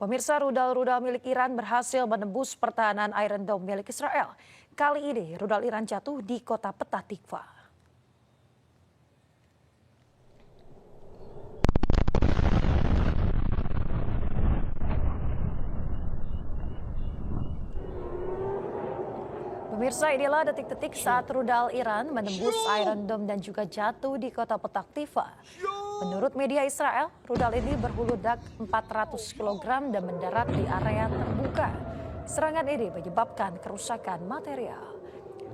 Pemirsa, rudal-rudal milik Iran berhasil menembus pertahanan Iron Dome milik Israel. Kali ini rudal Iran jatuh di kota Petah Tikva. Pemirsa, inilah detik-detik saat rudal Iran menembus Iron Dome dan juga jatuh di kota Petah Tikva. Menurut media Israel, rudal ini berhuludak 400 kg dan mendarat di area terbuka. Serangan ini menyebabkan kerusakan material.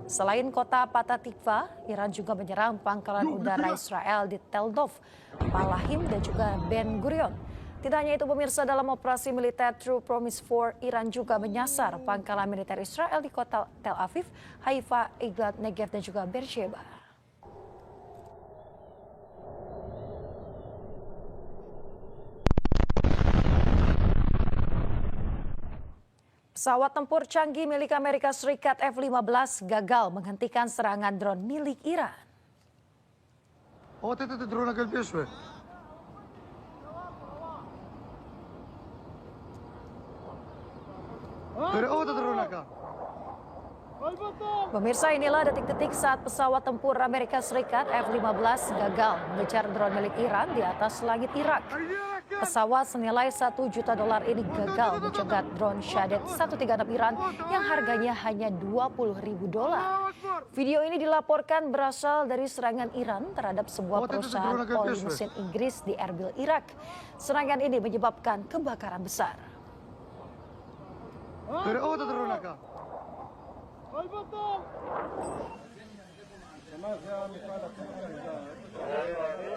Selain kota Petah Tikva, Iran juga menyerang pangkalan udara Israel di Tel Dov, Palahim dan juga Ben Gurion. Tidak hanya itu, pemirsa, dalam operasi militer True Promise 4, Iran juga menyasar pangkalan militer Israel di kota Tel Aviv, Haifa, Eilat, Negev, dan juga Beersheba. Pesawat tempur canggih milik Amerika Serikat F-15 gagal menghentikan serangan drone milik Iran. Pemirsa, inilah detik-detik saat pesawat tempur Amerika Serikat F-15 gagal mengejar drone milik Iran di atas langit Irak. Pesawat senilai $1 juta ini gagal mencegat drone Shahed 136 Iran yang harganya hanya $20.000. Video ini dilaporkan berasal dari serangan Iran terhadap sebuah perusahaan oli mesin Inggris di Erbil, Irak. Serangan ini menyebabkan kebakaran besar.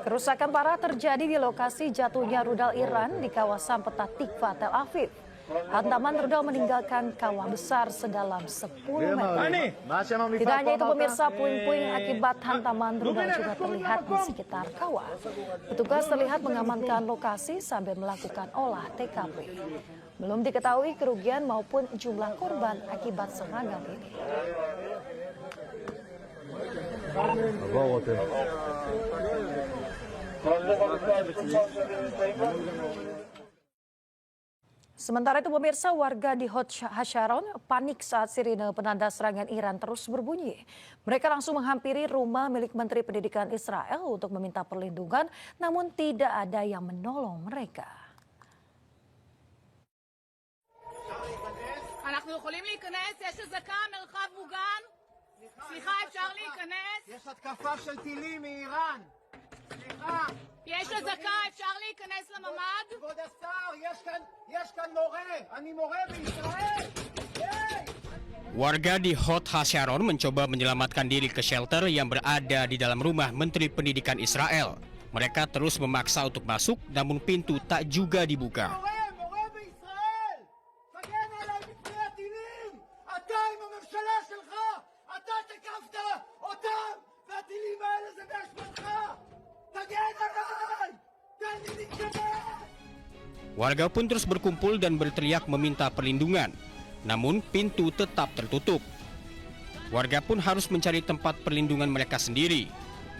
Kerusakan parah terjadi di lokasi jatuhnya rudal Iran di kawasan Petah Tikva, Tel Aviv. Hantaman rudal meninggalkan kawah besar sedalam 10 meter. Tidak hanya itu, pemirsa, puing-puing akibat hantaman rudal juga terlihat di sekitar kawah. Petugas terlihat mengamankan lokasi sambil melakukan olah TKP. Belum diketahui kerugian maupun jumlah korban akibat serangan ini. Sementara itu, pemirsa, warga di Hod Hasharon panik saat sirine penanda serangan Iran terus berbunyi. Mereka langsung menghampiri rumah milik Menteri Pendidikan Israel untuk meminta perlindungan, namun tidak ada yang menolong mereka. אנחנו יכולים להיכנס? יש אזעקה, מרחב מוגן? סליחה, אפשר להיכנס? יש התקפה של טילים מאיראן. סליחה. יש אזעקה, אפשר להיכנס לממ"ד? כבוד השר, יש כאן מורה. אני מורה בישראל. Warga di Hod Hasharon mencoba menyelamatkan diri ke shelter yang berada di dalam rumah Menteri Pendidikan Israel. Mereka terus memaksa untuk masuk, namun pintu tak juga dibuka. Warga pun terus berkumpul dan berteriak meminta perlindungan, namun pintu tetap tertutup. Warga pun harus mencari tempat perlindungan mereka sendiri.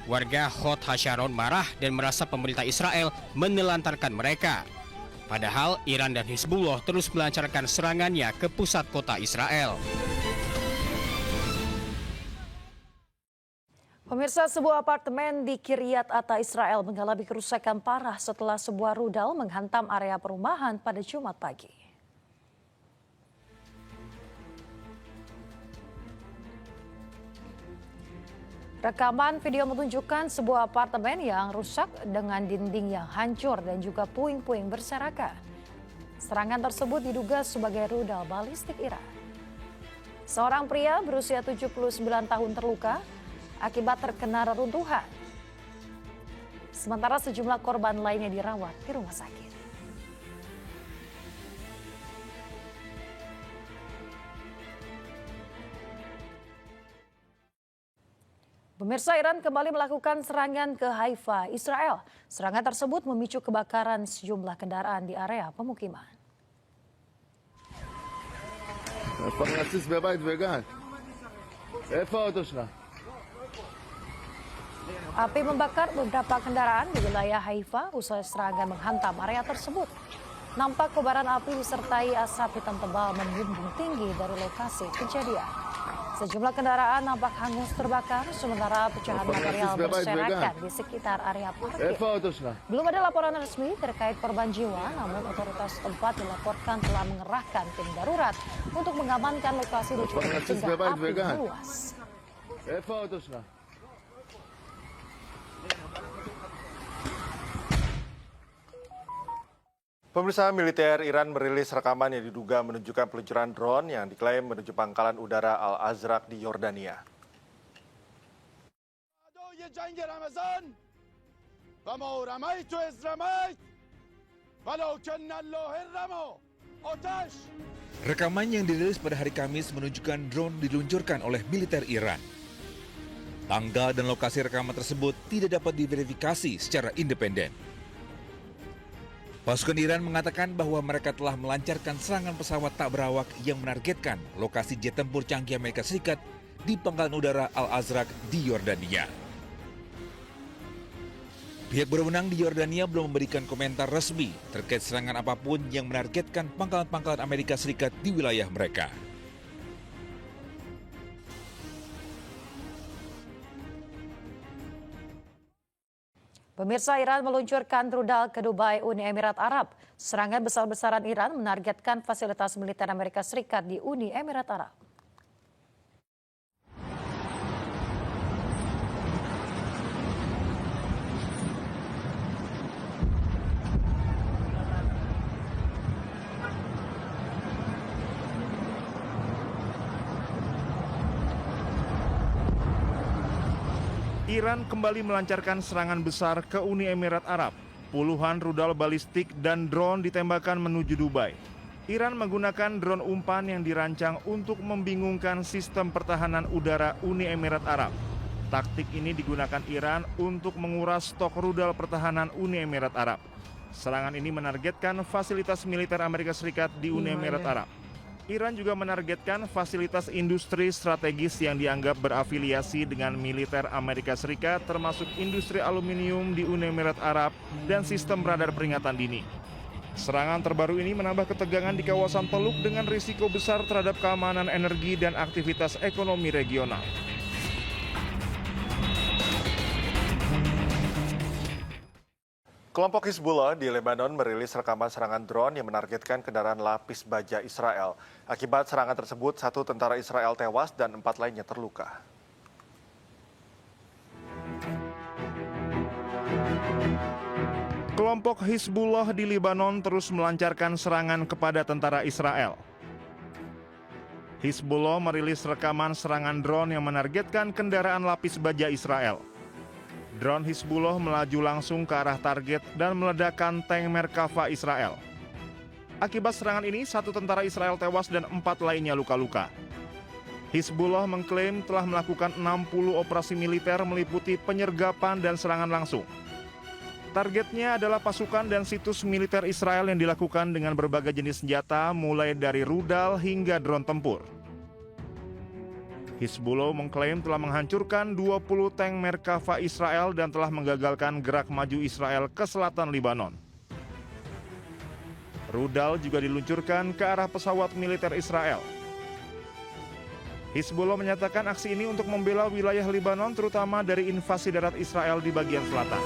Warga Hod Hasharon marah dan merasa pemerintah Israel menelantarkan mereka. Padahal Iran dan Hizbullah terus melancarkan serangannya ke pusat kota Israel. Pemirsa, sebuah apartemen di Kiryat Ata, Israel mengalami kerusakan parah setelah sebuah rudal menghantam area perumahan pada Jumat pagi. Rekaman video menunjukkan sebuah apartemen yang rusak dengan dinding yang hancur dan juga puing-puing berserakan. Serangan tersebut diduga sebagai rudal balistik Iran. Seorang pria berusia 79 tahun terluka akibat terkena reruntuhan. Sementara sejumlah korban lainnya dirawat di rumah sakit. Pemirsa, Iran kembali melakukan serangan ke Haifa, Israel. Serangan tersebut memicu kebakaran sejumlah kendaraan di area pemukiman. Api membakar beberapa kendaraan di wilayah Haifa usai serangan menghantam area tersebut. Nampak kobaran api disertai asap hitam tebal membumbung tinggi dari lokasi kejadian. Sejumlah kendaraan nampak hangus terbakar, sementara pecahan material berserakan di sekitar area parkir. Belum ada laporan resmi terkait korban jiwa, namun otoritas setempat dilaporkan telah mengerahkan tim darurat untuk mengamankan lokasi dan juga mencegah api meluas. Pemirsa, militer Iran merilis rekaman yang diduga menunjukkan peluncuran drone yang diklaim menuju pangkalan udara Al-Azraq di Yordania. Rekaman yang dirilis pada hari Kamis menunjukkan drone diluncurkan oleh militer Iran. Tanggal dan lokasi rekaman tersebut tidak dapat diverifikasi secara independen. Pasukan Iran mengatakan bahwa mereka telah melancarkan serangan pesawat tak berawak yang menargetkan lokasi jet tempur canggih Amerika Serikat di pangkalan udara Al-Azraq di Yordania. Pihak berwenang di Yordania belum memberikan komentar resmi terkait serangan apapun yang menargetkan pangkalan-pangkalan Amerika Serikat di wilayah mereka. Pemirsa, Iran meluncurkan rudal ke Dubai, Uni Emirat Arab. Serangan besar-besaran Iran menargetkan fasilitas militer Amerika Serikat di Uni Emirat Arab. Iran kembali melancarkan serangan besar ke Uni Emirat Arab. Puluhan rudal balistik dan drone ditembakkan menuju Dubai. Iran menggunakan drone umpan yang dirancang untuk membingungkan sistem pertahanan udara Uni Emirat Arab. Taktik ini digunakan Iran untuk menguras stok rudal pertahanan Uni Emirat Arab. Serangan ini menargetkan fasilitas militer Amerika Serikat di Uni Emirat Arab. Iran juga menargetkan fasilitas industri strategis yang dianggap berafiliasi dengan militer Amerika Serikat, termasuk industri aluminium di Uni Emirat Arab dan sistem radar peringatan dini. Serangan terbaru ini menambah ketegangan di kawasan Teluk dengan risiko besar terhadap keamanan energi dan aktivitas ekonomi regional. Kelompok Hizbullah di Lebanon merilis rekaman serangan drone yang menargetkan kendaraan lapis baja Israel. Akibat serangan tersebut, 1 tentara Israel tewas dan 4 lainnya terluka. Kelompok Hizbullah di Lebanon terus melancarkan serangan kepada tentara Israel. Hizbullah merilis rekaman serangan drone yang menargetkan kendaraan lapis baja Israel. Drone Hizbullah melaju langsung ke arah target dan meledakkan tank Merkava Israel. Akibat serangan ini, 1 tentara Israel tewas dan 4 lainnya luka-luka. Hizbullah mengklaim telah melakukan 60 operasi militer meliputi penyergapan dan serangan langsung. Targetnya adalah pasukan dan situs militer Israel yang dilakukan dengan berbagai jenis senjata, mulai dari rudal hingga drone tempur. Hizbullah mengklaim telah menghancurkan 20 tank Merkava Israel dan telah menggagalkan gerak maju Israel ke selatan Lebanon. Rudal juga diluncurkan ke arah pesawat militer Israel. Hizbullah menyatakan aksi ini untuk membela wilayah Lebanon, terutama dari invasi darat Israel di bagian selatan.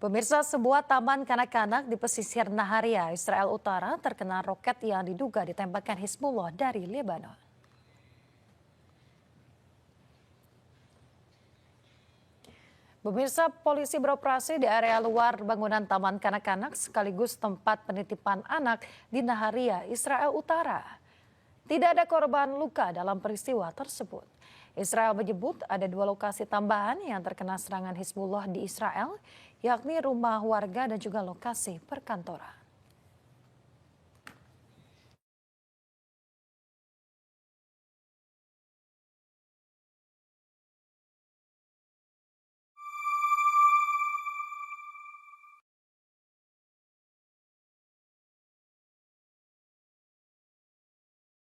Pemirsa, sebuah taman kanak-kanak di pesisir Naharia, Israel Utara terkena roket yang diduga ditembakkan Hizbullah dari Lebanon. Pemirsa, polisi beroperasi di area luar bangunan taman kanak-kanak sekaligus tempat penitipan anak di Naharia, Israel Utara. Tidak ada korban luka dalam peristiwa tersebut. Israel menyebut ada 2 lokasi tambahan yang terkena serangan Hizbullah di Israel, yakni rumah warga dan juga lokasi perkantoran.